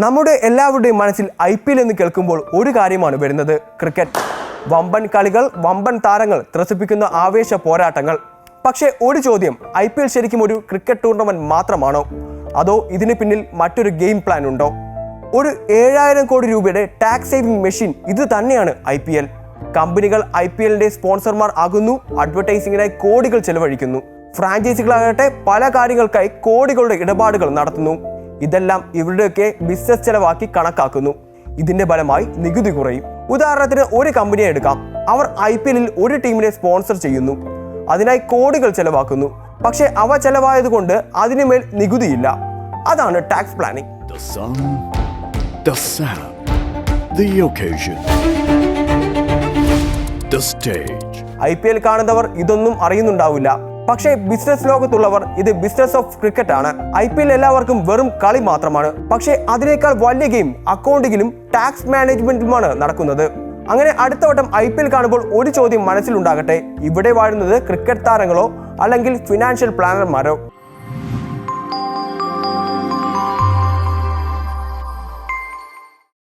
നമ്മുടെ എല്ലാവരുടെയും മനസ്സിൽ IPL എന്ന് കേൾക്കുമ്പോൾ ഒരു കാര്യമാണ് വരുന്നത്, ക്രിക്കറ്റ്. വമ്പൻ കളികൾ, വമ്പൻ താരങ്ങൾ, ത്രസിപ്പിക്കുന്ന ആവേശ പോരാട്ടങ്ങൾ. പക്ഷേ ഒരു ചോദ്യം, IPL ശരിക്കും ഒരു ക്രിക്കറ്റ് ടൂർണമെന്റ് മാത്രമാണോ, അതോ ഇതിന് പിന്നിൽ മറ്റൊരു ഗെയിം പ്ലാൻ ഉണ്ടോ? ഒരു 7000 കോടി രൂപയുടെ ടാക്സ് സേവിംഗ് മെഷീൻ ഇത് തന്നെയാണ് IPL. കമ്പനികൾ IPLന്റെ സ്പോൺസർമാർ ആകുന്നു, അഡ്വർടൈസിംഗിനായി കോടികൾ ചെലവഴിക്കുന്നു. ഫ്രാഞ്ചൈസികളാകട്ടെ പല കാര്യങ്ങൾക്കായി കോടികളുടെ ഇടപാടുകൾ നടത്തുന്നു. ഇതെല്ലാം ഇവരുടെയൊക്കെ ബിസിനസ് ചെലവാക്കി കണക്കാക്കുന്നു. ഇതിന്റെ ഫലമായി നികുതി കുറയും. ഉദാഹരണത്തിന് ഒരു കമ്പനിയെ എടുക്കാം. അവർ IPLൽ ഒരു ടീമിനെ സ്പോൺസർ ചെയ്യുന്നു, അതിനായി കോടികൾ ചെലവാക്കുന്നു. പക്ഷെ അവ ചെലവായതുകൊണ്ട് അതിനുമേൽ നികുതിയില്ല. അതാണ് tax planning. The sound, the occasion, the stage. IPL കാണുന്നവർ ഇതൊന്നും അറിയുന്നുണ്ടാവില്ല. പക്ഷേ ബിസിനസ് ലോകത്തുള്ളവർ ഇത് ബിസിനസ് ഓഫ് ക്രിക്കറ്റ് ആണ്. IPL എല്ലാവർക്കും വെറും കളി മാത്രമാണ്. പക്ഷേ അതിനേക്കാൾ വലിയ ഗെയിം അക്കൗണ്ടിങ്ങിലും ടാക്സ് മാനേജ്മെന്റിലുമാണ് നടക്കുന്നത്. അങ്ങനെ അടുത്ത വട്ടം IPL കാണുമ്പോൾ ഒരു ചോദ്യം മനസ്സിലുണ്ടാകട്ടെ, ഇവിടെ വാഴുന്നത് ക്രിക്കറ്റ് താരങ്ങളോ അല്ലെങ്കിൽ ഫിനാൻഷ്യൽ പ്ലാനർമാരോ?